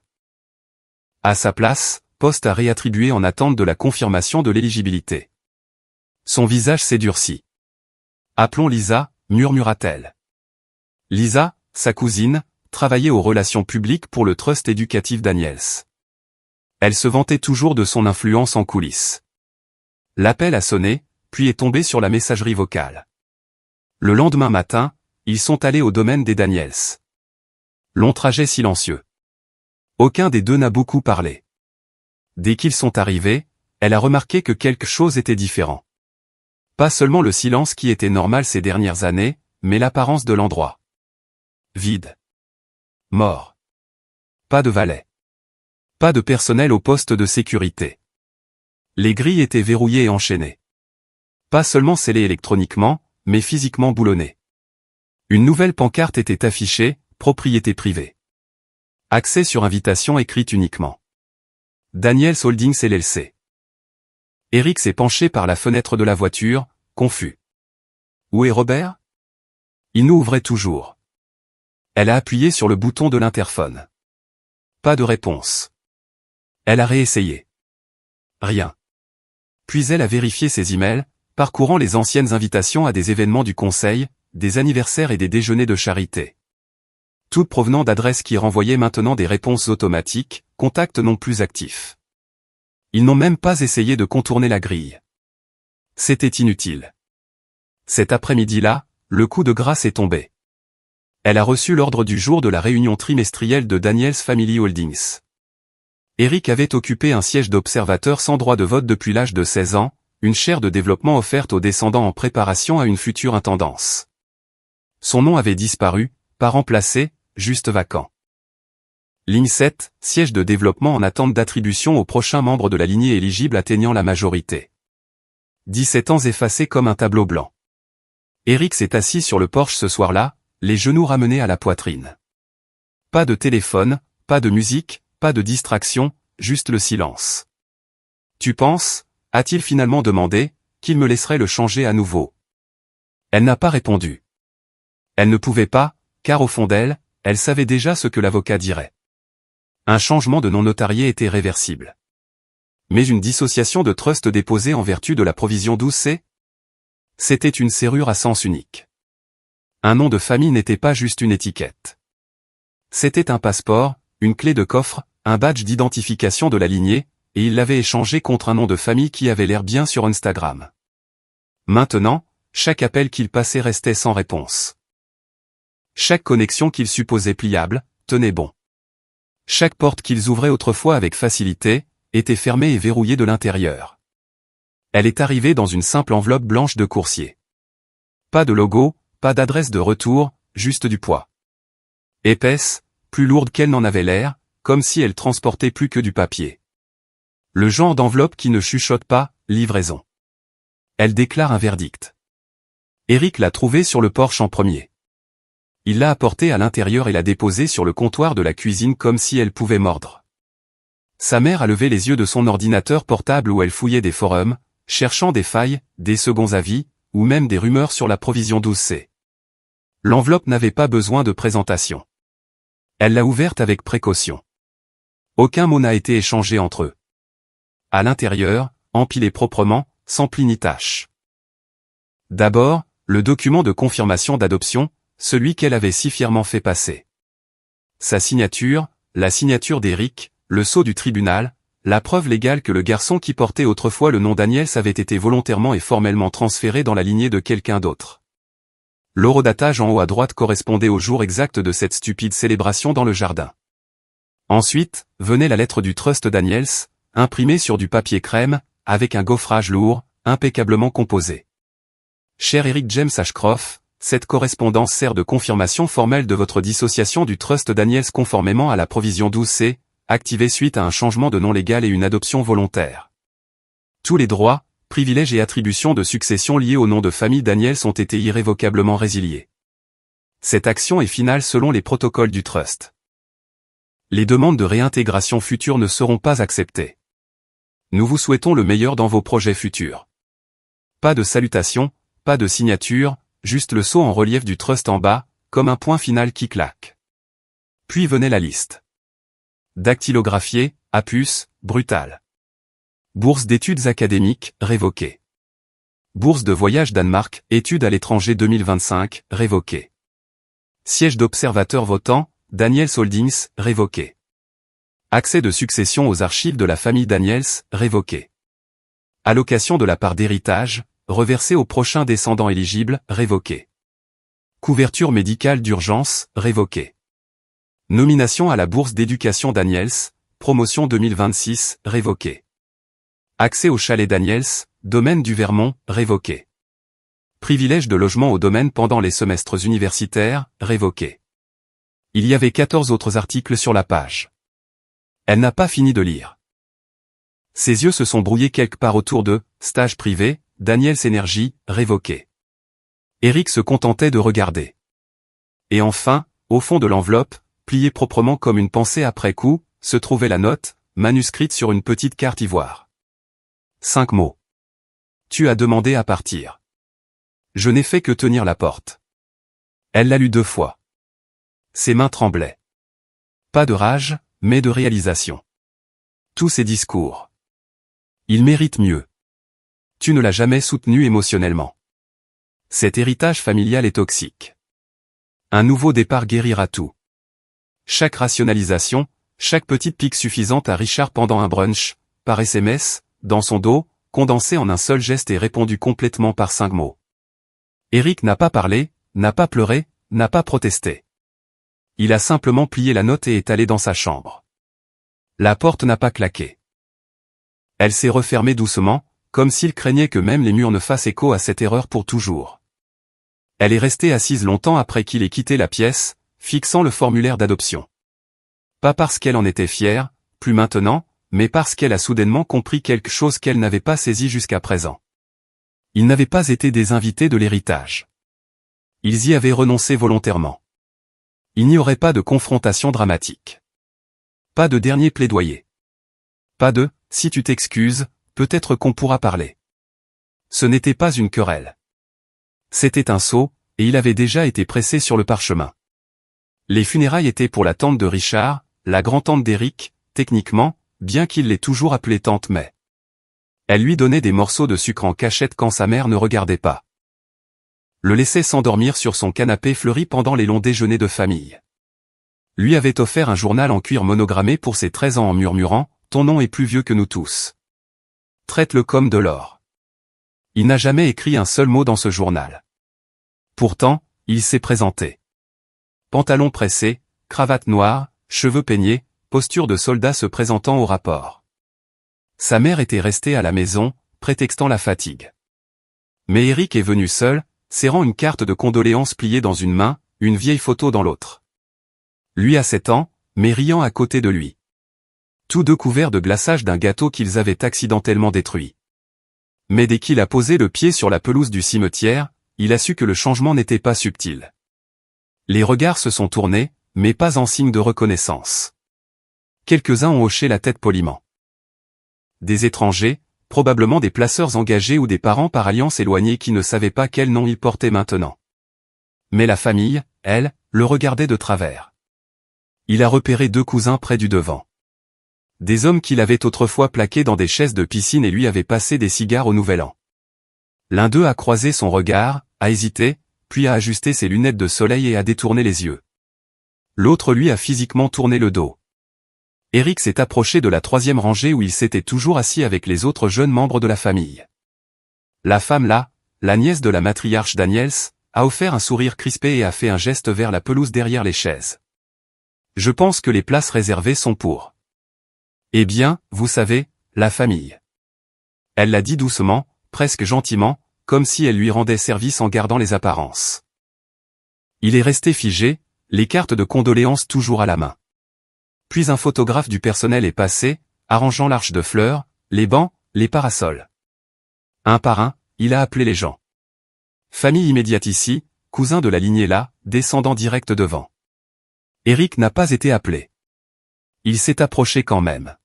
À sa place, poste à réattribuer en attente de la confirmation de l'éligibilité. Son visage s'est durci. « Appelons Lisa », murmura-t-elle. Lisa, sa cousine, travaillait aux relations publiques pour le Trust éducatif Daniels. Elle se vantait toujours de son influence en coulisses. L'appel a sonné, puis est tombé sur la messagerie vocale. Le lendemain matin, ils sont allés au domaine des Daniels. Long trajet silencieux. Aucun des deux n'a beaucoup parlé. Dès qu'ils sont arrivés, elle a remarqué que quelque chose était différent. Pas seulement le silence qui était normal ces dernières années, mais l'apparence de l'endroit. Vide. Mort. Pas de valet. Pas de personnel au poste de sécurité. Les grilles étaient verrouillées et enchaînées. Pas seulement scellées électroniquement, mais physiquement boulonnées. Une nouvelle pancarte était affichée, propriété privée. Accès sur invitation écrite uniquement. Daniels Holdings LLC. Eric s'est penché par la fenêtre de la voiture, confus. Où est Robert? Il nous ouvrait toujours. Elle a appuyé sur le bouton de l'interphone. Pas de réponse. Elle a réessayé. Rien. Puis elle a vérifié ses emails, parcourant les anciennes invitations à des événements du conseil, des anniversaires et des déjeuners de charité. Toutes provenant d'adresses qui renvoyaient maintenant des réponses automatiques, contacts non plus actifs. Ils n'ont même pas essayé de contourner la grille. C'était inutile. Cet après-midi-là, le coup de grâce est tombé. Elle a reçu l'ordre du jour de la réunion trimestrielle de Daniels Family Holdings. Eric avait occupé un siège d'observateur sans droit de vote depuis l'âge de 16 ans, une chaire de développement offerte aux descendants en préparation à une future intendance. Son nom avait disparu, pas remplacé, juste vacant. Ligne 7, siège de développement en attente d'attribution aux prochains membres de la lignée éligible atteignant la majorité. 17 ans effacés comme un tableau blanc. Eric s'est assis sur le porche ce soir-là, les genoux ramenés à la poitrine. Pas de téléphone, pas de musique, pas de distraction, juste le silence. « Tu penses » a-t-il finalement demandé, qu'il me laisserait le changer à nouveau. Elle n'a pas répondu. Elle ne pouvait pas, car au fond d'elle, elle savait déjà ce que l'avocat dirait. Un changement de nom notarié était réversible. Mais une dissociation de trust déposée en vertu de la provision 12C? C'était une serrure à sens unique. Un nom de famille n'était pas juste une étiquette. C'était un passeport, une clé de coffre, un badge d'identification de la lignée, et il l'avait échangé contre un nom de famille qui avait l'air bien sur Instagram. Maintenant, chaque appel qu'il passait restait sans réponse. Chaque connexion qu'ils supposaient pliable, tenait bon. Chaque porte qu'ils ouvraient autrefois avec facilité, était fermée et verrouillée de l'intérieur. Elle est arrivée dans une simple enveloppe blanche de coursier. Pas de logo, pas d'adresse de retour, juste du poids. Épaisse, plus lourde qu'elle n'en avait l'air, comme si elle transportait plus que du papier. Le genre d'enveloppe qui ne chuchote pas, livraison. Elle déclare un verdict. Eric l'a trouvée sur le porche en premier. Il l'a apportée à l'intérieur et l'a déposée sur le comptoir de la cuisine comme si elle pouvait mordre. Sa mère a levé les yeux de son ordinateur portable où elle fouillait des forums, cherchant des failles, des seconds avis, ou même des rumeurs sur la provision 12C. L'enveloppe n'avait pas besoin de présentation. Elle l'a ouverte avec précaution. Aucun mot n'a été échangé entre eux. À l'intérieur, empilé proprement, sans pli ni tache. D'abord, le document de confirmation d'adoption, celui qu'elle avait si fièrement fait passer. Sa signature, la signature d'Eric, le sceau du tribunal, la preuve légale que le garçon qui portait autrefois le nom Daniels avait été volontairement et formellement transféré dans la lignée de quelqu'un d'autre. L'horodatage en haut à droite correspondait au jour exact de cette stupide célébration dans le jardin. Ensuite, venait la lettre du Trust Daniels, imprimée sur du papier crème, avec un gaufrage lourd, impeccablement composé. Cher Eric James Ashcroft, cette correspondance sert de confirmation formelle de votre dissociation du Trust Daniels conformément à la provision 12C, activé suite à un changement de nom légal et une adoption volontaire. Tous les droits, privilèges et attributions de succession liés au nom de famille Daniels ont été irrévocablement résiliés. Cette action est finale selon les protocoles du trust. Les demandes de réintégration futures ne seront pas acceptées. Nous vous souhaitons le meilleur dans vos projets futurs. Pas de salutation, pas de signature, juste le sceau en relief du trust en bas, comme un point final qui claque. Puis venait la liste. Dactylographié, APUS, brutal. Bourse d'études académiques, révoquée. Bourse de voyage Danemark, études à l'étranger 2025, révoquée. Siège d'observateur votant, Daniels Holdings, révoqué. Accès de succession aux archives de la famille Daniels, révoqué. Allocation de la part d'héritage, reversée aux prochains descendants éligibles, révoqué. Couverture médicale d'urgence, révoquée. Nomination à la bourse d'éducation Daniels, promotion 2026, révoquée. Accès au chalet Daniels, domaine du Vermont, révoqué. Privilège de logement au domaine pendant les semestres universitaires, révoqué. Il y avait 14 autres articles sur la page. Elle n'a pas fini de lire. Ses yeux se sont brouillés quelque part autour de « stage privé, Daniels Énergie, révoqué ». Eric se contentait de regarder. Et enfin, au fond de l'enveloppe, pliée proprement comme une pensée après coup, se trouvait la note, manuscrite sur une petite carte ivoire. 5 mots. Tu as demandé à partir. Je n'ai fait que tenir la porte. Elle l'a lu 2 fois. Ses mains tremblaient. Pas de rage, mais de réalisation. Tous ses discours. Il mérite mieux. Tu ne l'as jamais soutenu émotionnellement. Cet héritage familial est toxique. Un nouveau départ guérira tout. Chaque rationalisation, chaque petite pique suffisante à Richard pendant un brunch, par SMS, dans son dos, condensée en un seul geste et répondue complètement par 5 mots. Eric n'a pas parlé, n'a pas pleuré, n'a pas protesté. Il a simplement plié la note et est allé dans sa chambre. La porte n'a pas claqué. Elle s'est refermée doucement, comme s'il craignait que même les murs ne fassent écho à cette erreur pour toujours. Elle est restée assise longtemps après qu'il ait quitté la pièce, fixant le formulaire d'adoption. Pas parce qu'elle en était fière, plus maintenant, mais parce qu'elle a soudainement compris quelque chose qu'elle n'avait pas saisi jusqu'à présent. Ils n'avaient pas été des invités de l'héritage. Ils y avaient renoncé volontairement. Il n'y aurait pas de confrontation dramatique. Pas de dernier plaidoyer. Pas de « si tu t'excuses, peut-être qu'on pourra parler ». Ce n'était pas une querelle. C'était un sot, et il avait déjà été pressé sur le parchemin. Les funérailles étaient pour la tante de Richard, la grand-tante d'Éric, techniquement, bien qu'il l'ait toujours appelée tante May. Elle lui donnait des morceaux de sucre en cachette quand sa mère ne regardait pas. Le laissait s'endormir sur son canapé fleuri pendant les longs déjeuners de famille. Lui avait offert un journal en cuir monogrammé pour ses 13 ans en murmurant « Ton nom est plus vieux que nous tous. Traite-le comme de l'or. » Il n'a jamais écrit un seul mot dans ce journal. Pourtant, il s'est présenté. Pantalon pressé, cravate noire, cheveux peignés, posture de soldat se présentant au rapport. Sa mère était restée à la maison, prétextant la fatigue. Mais Eric est venu seul, serrant une carte de condoléances pliée dans une main, une vieille photo dans l'autre. Lui a 7 ans, mais riant à côté de lui. Tous deux couverts de glaçage d'un gâteau qu'ils avaient accidentellement détruit. Mais dès qu'il a posé le pied sur la pelouse du cimetière, il a su que le changement n'était pas subtil. Les regards se sont tournés, mais pas en signe de reconnaissance. Quelques-uns ont hoché la tête poliment. Des étrangers, probablement des placeurs engagés ou des parents par alliance éloignés qui ne savaient pas quel nom ils portaient maintenant. Mais la famille, elle, le regardait de travers. Il a repéré 2 cousins près du devant. Des hommes qu'il avait autrefois plaqués dans des chaises de piscine et lui avaient passé des cigares au Nouvel An. L'un d'eux a croisé son regard, a hésité, puis a ajusté ses lunettes de soleil et a détourné les yeux. L'autre lui a physiquement tourné le dos. Eric s'est approché de la 3e rangée où il s'était toujours assis avec les autres jeunes membres de la famille. La femme là, la nièce de la matriarche Daniels, a offert un sourire crispé et a fait un geste vers la pelouse derrière les chaises. Je pense que les places réservées sont pour. Eh bien, vous savez, la famille. Elle l'a dit doucement, presque gentiment, comme si elle lui rendait service en gardant les apparences. Il est resté figé, les cartes de condoléances toujours à la main. Puis un photographe du personnel est passé, arrangeant l'arche de fleurs, les bancs, les parasols. Un par un, il a appelé les gens. Famille immédiate ici, cousin de la lignée là, descendant direct devant. Eric n'a pas été appelé. Il s'est approché quand même.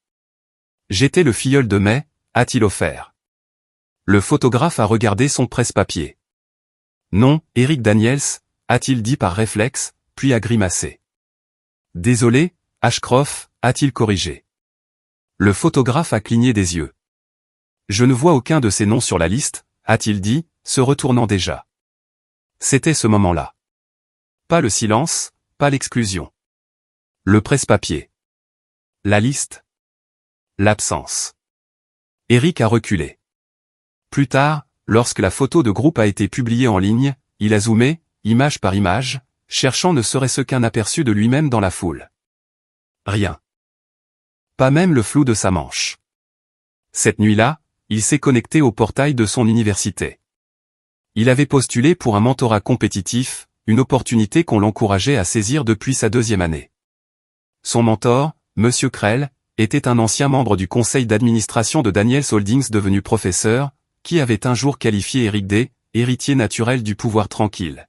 J'étais le filleul de mai, a-t-il offert. Le photographe a regardé son presse-papier. Non, Eric Daniels, a-t-il dit par réflexe, puis a grimacé. Désolé, Ashcroft, a-t-il corrigé. Le photographe a cligné des yeux. Je ne vois aucun de ces noms sur la liste, a-t-il dit, se retournant déjà. C'était ce moment-là. Pas le silence, pas l'exclusion. Le presse-papier. La liste. L'absence. Eric a reculé. Plus tard, lorsque la photo de groupe a été publiée en ligne, il a zoomé, image par image, cherchant ne serait-ce qu'un aperçu de lui-même dans la foule. Rien. Pas même le flou de sa manche. Cette nuit-là, il s'est connecté au portail de son université. Il avait postulé pour un mentorat compétitif, une opportunité qu'on l'encourageait à saisir depuis sa 2e année. Son mentor, M. Krell, était un ancien membre du conseil d'administration de Daniels Holdings devenu professeur, qui avait un jour qualifié Eric D., héritier naturel du pouvoir tranquille.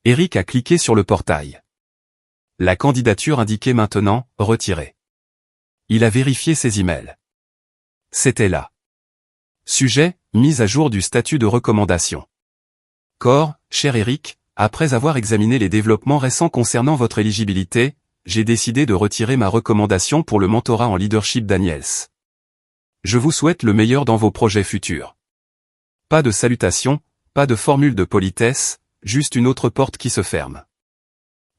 Eric a cliqué sur le portail. La candidature indiquait maintenant « retirée ». Il a vérifié ses emails. C'était là. Sujet, mise à jour du statut de recommandation. Corps, cher Eric, après avoir examiné les développements récents concernant votre éligibilité, j'ai décidé de retirer ma recommandation pour le mentorat en leadership Daniels. Je vous souhaite le meilleur dans vos projets futurs. Pas de salutations, pas de formule de politesse, juste une autre porte qui se ferme.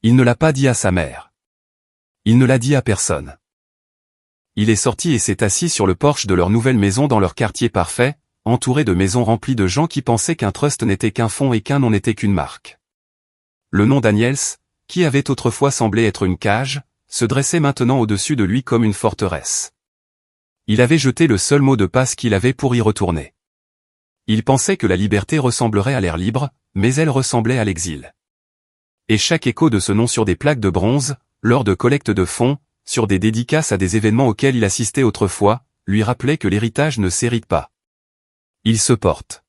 Il ne l'a pas dit à sa mère. Il ne l'a dit à personne. Il est sorti et s'est assis sur le porche de leur nouvelle maison dans leur quartier parfait, entouré de maisons remplies de gens qui pensaient qu'un trust n'était qu'un fonds et qu'un nom n'était qu'une marque. Le nom Daniels, qui avait autrefois semblé être une cage, se dressait maintenant au-dessus de lui comme une forteresse. Il avait jeté le seul mot de passe qu'il avait pour y retourner. Il pensait que la liberté ressemblerait à l'air libre, mais elle ressemblait à l'exil. Et chaque écho de ce nom sur des plaques de bronze, lors de collectes de fonds, sur des dédicaces à des événements auxquels il assistait autrefois, lui rappelait que l'héritage ne s'hérite pas. Il se porte.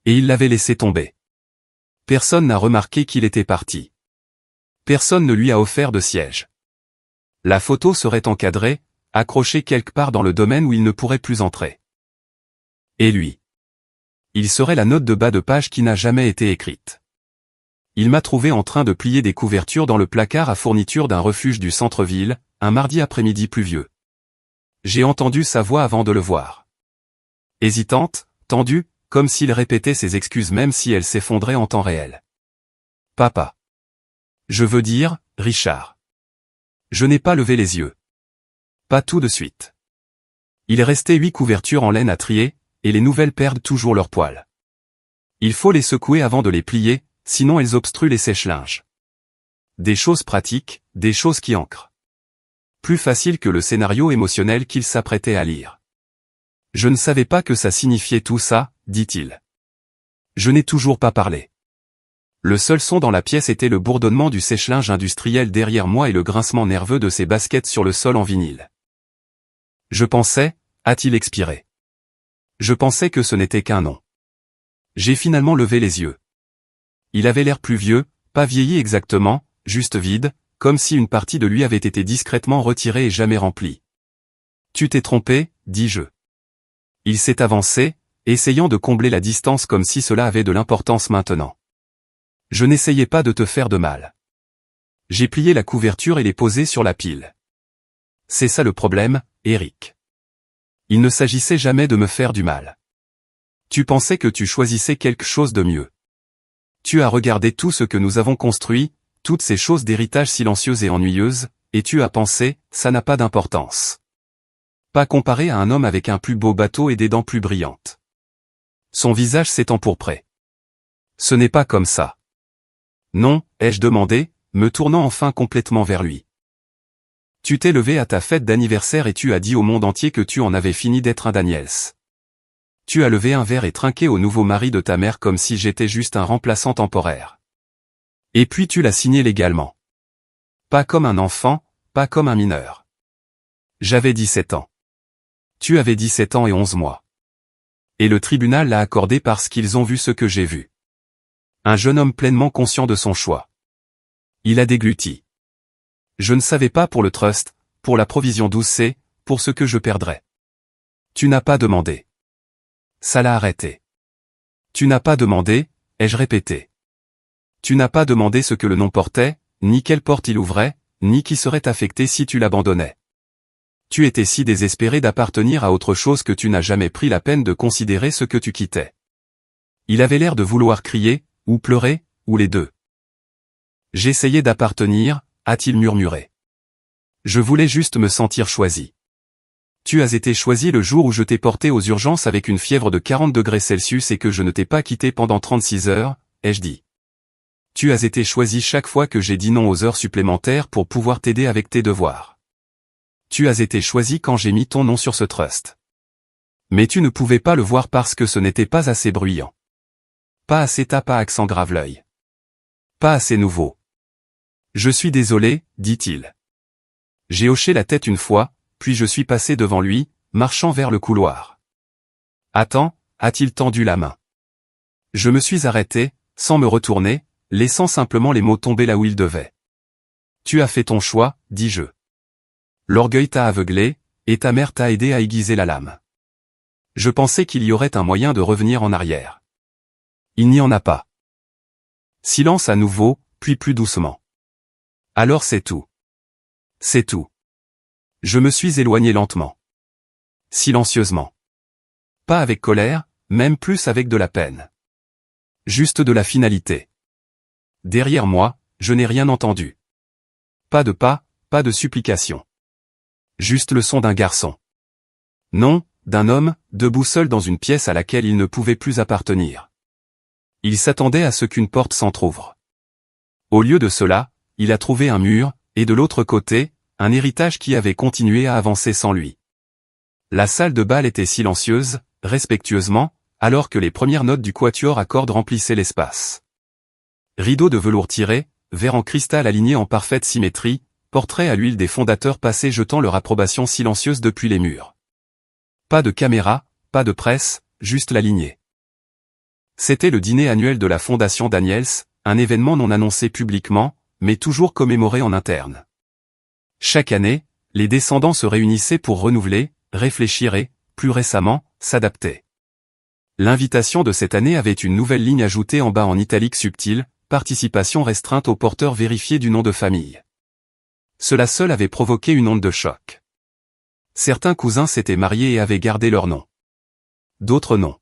Et il l'avait laissé tomber. Personne n'a remarqué qu'il était parti. Personne ne lui a offert de siège. La photo serait encadrée, accrochée quelque part dans le domaine où il ne pourrait plus entrer. Et lui? Il serait la note de bas de page qui n'a jamais été écrite. Il m'a trouvé en train de plier des couvertures dans le placard à fourniture d'un refuge du centre-ville, un mardi après-midi pluvieux. J'ai entendu sa voix avant de le voir. Hésitante, tendue, comme s'il répétait ses excuses même si elles s'effondraient en temps réel. Papa. Je veux dire, Richard. Je n'ai pas levé les yeux. Pas tout de suite. Il restait 8 couvertures en laine à trier, et les nouvelles perdent toujours leurs poils. Il faut les secouer avant de les plier, sinon elles obstruent les sèche-linges. Des choses pratiques, des choses qui ancrent. Plus facile que le scénario émotionnel qu'il s'apprêtait à lire. Je ne savais pas que ça signifiait tout ça, dit-il. Je n'ai toujours pas parlé. Le seul son dans la pièce était le bourdonnement du sèche-linge industriel derrière moi et le grincement nerveux de ses baskets sur le sol en vinyle. Je pensais, a-t-il expiré. Je pensais que ce n'était qu'un nom. J'ai finalement levé les yeux. Il avait l'air plus vieux, pas vieilli exactement, juste vide, comme si une partie de lui avait été discrètement retirée et jamais remplie. Tu t'es trompé, dis-je. Il s'est avancé, essayant de combler la distance comme si cela avait de l'importance maintenant. Je n'essayais pas de te faire de mal. J'ai plié la couverture et l'ai posée sur la pile. C'est ça le problème, Eric. Il ne s'agissait jamais de me faire du mal. Tu pensais que tu choisissais quelque chose de mieux. Tu as regardé tout ce que nous avons construit, toutes ces choses d'héritage silencieuses et ennuyeuses, et tu as pensé, ça n'a pas d'importance. Pas comparé à un homme avec un plus beau bateau et des dents plus brillantes. Son visage s'est empourpré. Ce n'est pas comme ça. Non, ai-je demandé, me tournant enfin complètement vers lui. Tu t'es levé à ta fête d'anniversaire et tu as dit au monde entier que tu en avais fini d'être un Daniels. Tu as levé un verre et trinqué au nouveau mari de ta mère comme si j'étais juste un remplaçant temporaire. Et puis tu l'as signé légalement. Pas comme un enfant, pas comme un mineur. J'avais 17 ans. Tu avais 17 ans et 11 mois. Et le tribunal l'a accordé parce qu'ils ont vu ce que j'ai vu. Un jeune homme pleinement conscient de son choix. Il a dégluti. Je ne savais pas pour le trust, pour la provision 12C, pour ce que je perdrais. Tu n'as pas demandé. Ça l'a arrêté. Tu n'as pas demandé, ai-je répété. Tu n'as pas demandé ce que le nom portait, ni quelle porte il ouvrait, ni qui serait affecté si tu l'abandonnais. Tu étais si désespéré d'appartenir à autre chose que tu n'as jamais pris la peine de considérer ce que tu quittais. Il avait l'air de vouloir crier, ou pleurer, ou les deux. J'essayais d'appartenir, a-t-il murmuré. Je voulais juste me sentir choisi. Tu as été choisi le jour où je t'ai porté aux urgences avec une fièvre de 40 degrés Celsius et que je ne t'ai pas quitté pendant 36 heures, ai-je dit. Tu as été choisi chaque fois que j'ai dit non aux heures supplémentaires pour pouvoir t'aider avec tes devoirs. Tu as été choisi quand j'ai mis ton nom sur ce trust. Mais tu ne pouvais pas le voir parce que ce n'était pas assez bruyant. Pas assez tape à accent grave l'œil. Pas assez nouveau. Je suis désolé, dit-il. J'ai hoché la tête une fois, puis je suis passé devant lui, marchant vers le couloir. Attends, a-t-il tendu la main. Je me suis arrêté, sans me retourner, laissant simplement les mots tomber là où ils devaient. Tu as fait ton choix, dis-je. L'orgueil t'a aveuglé, et ta mère t'a aidé à aiguiser la lame. Je pensais qu'il y aurait un moyen de revenir en arrière. Il n'y en a pas. Silence à nouveau, puis plus doucement. Alors c'est tout. C'est tout. Je me suis éloigné lentement. Silencieusement. Pas avec colère, même plus avec de la peine. Juste de la finalité. Derrière moi, je n'ai rien entendu. Pas de pas, pas de supplication. Juste le son d'un garçon. Non, d'un homme, debout seul dans une pièce à laquelle il ne pouvait plus appartenir. Il s'attendait à ce qu'une porte s'entr'ouvre. Au lieu de cela, il a trouvé un mur, et de l'autre côté, un héritage qui avait continué à avancer sans lui. La salle de bal était silencieuse, respectueusement, alors que les premières notes du quatuor à cordes remplissaient l'espace. Rideaux de velours tirés, verres en cristal alignés en parfaite symétrie, portraits à l'huile des fondateurs passés jetant leur approbation silencieuse depuis les murs. Pas de caméra, pas de presse, juste la lignée. C'était le dîner annuel de la Fondation Daniels, un événement non annoncé publiquement, mais toujours commémoré en interne. Chaque année, les descendants se réunissaient pour renouveler, réfléchir et, plus récemment, s'adapter. L'invitation de cette année avait une nouvelle ligne ajoutée en bas en italique subtil, participation restreinte aux porteurs vérifiés du nom de famille. Cela seul avait provoqué une onde de choc. Certains cousins s'étaient mariés et avaient gardé leur nom. D'autres non.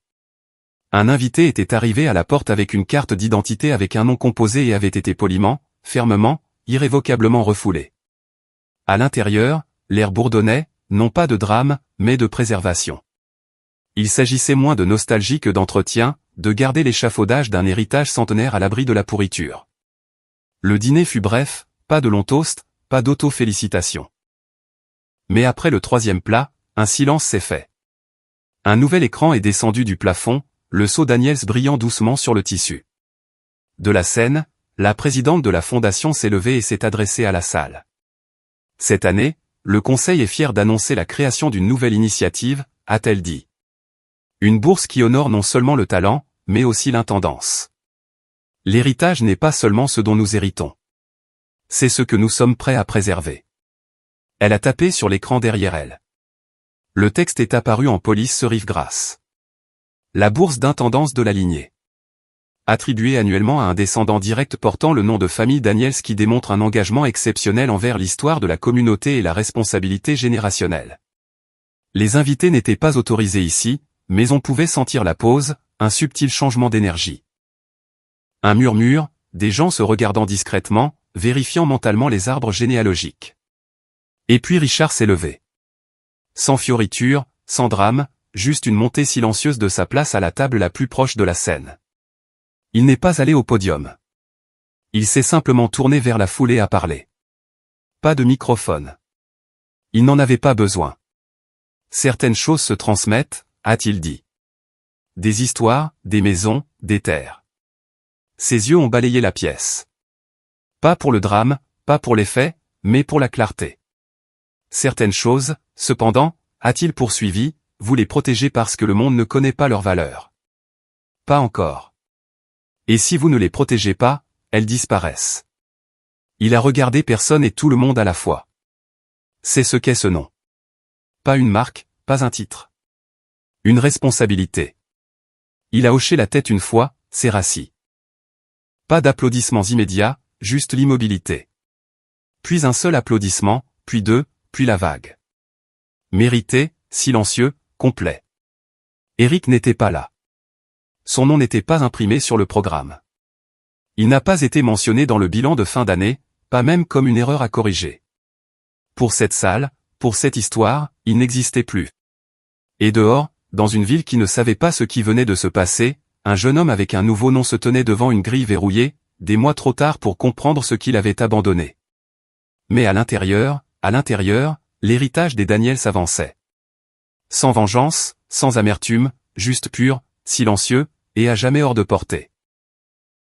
Un invité était arrivé à la porte avec une carte d'identité avec un nom composé et avait été poliment, fermement, irrévocablement refoulé. À l'intérieur, l'air bourdonnait, non pas de drame, mais de préservation. Il s'agissait moins de nostalgie que d'entretien, de garder l'échafaudage d'un héritage centenaire à l'abri de la pourriture. Le dîner fut bref, pas de long toast, pas d'auto-félicitations. Mais après le troisième plat, un silence s'est fait. Un nouvel écran est descendu du plafond, le sceau Daniels brillant doucement sur le tissu. De la scène, la présidente de la fondation s'est levée et s'est adressée à la salle. Cette année, le conseil est fier d'annoncer la création d'une nouvelle initiative, a-t-elle dit. Une bourse qui honore non seulement le talent, mais aussi l'intendance. L'héritage n'est pas seulement ce dont nous héritons. C'est ce que nous sommes prêts à préserver. Elle a tapé sur l'écran derrière elle. Le texte est apparu en police serif grasse. La bourse d'intendance de la lignée. Attribuée annuellement à un descendant direct portant le nom de famille Daniels qui démontre un engagement exceptionnel envers l'histoire de la communauté et la responsabilité générationnelle. Les invités n'étaient pas autorisés ici, mais on pouvait sentir la pause, un subtil changement d'énergie. Un murmure, des gens se regardant discrètement, vérifiant mentalement les arbres généalogiques. Et puis Richard s'est levé. Sans fioriture, sans drame, juste une montée silencieuse de sa place à la table la plus proche de la scène. Il n'est pas allé au podium. Il s'est simplement tourné vers la foule et a parlé. Pas de microphone. Il n'en avait pas besoin. Certaines choses se transmettent, a-t-il dit. Des histoires, des maisons, des terres. Ses yeux ont balayé la pièce. Pas pour le drame, pas pour les faits, mais pour la clarté. Certaines choses, cependant, a-t-il poursuivi, vous les protégez parce que le monde ne connaît pas leur valeur. Pas encore. Et si vous ne les protégez pas, elles disparaissent. Il a regardé personne et tout le monde à la fois. C'est ce qu'est ce nom. Pas une marque, pas un titre. Une responsabilité. Il a hoché la tête une fois, s'est rassis. Pas d'applaudissements immédiats, juste l'immobilité. Puis un seul applaudissement, puis deux, puis la vague. Mérité, silencieux, complet. Eric n'était pas là. Son nom n'était pas imprimé sur le programme. Il n'a pas été mentionné dans le bilan de fin d'année, pas même comme une erreur à corriger. Pour cette salle, pour cette histoire, il n'existait plus. Et dehors, dans une ville qui ne savait pas ce qui venait de se passer, un jeune homme avec un nouveau nom se tenait devant une grille verrouillée, des mois trop tard pour comprendre ce qu'il avait abandonné. Mais à l'intérieur, l'héritage des Daniel s'avançait. Sans vengeance, sans amertume, juste pur, silencieux, et à jamais hors de portée.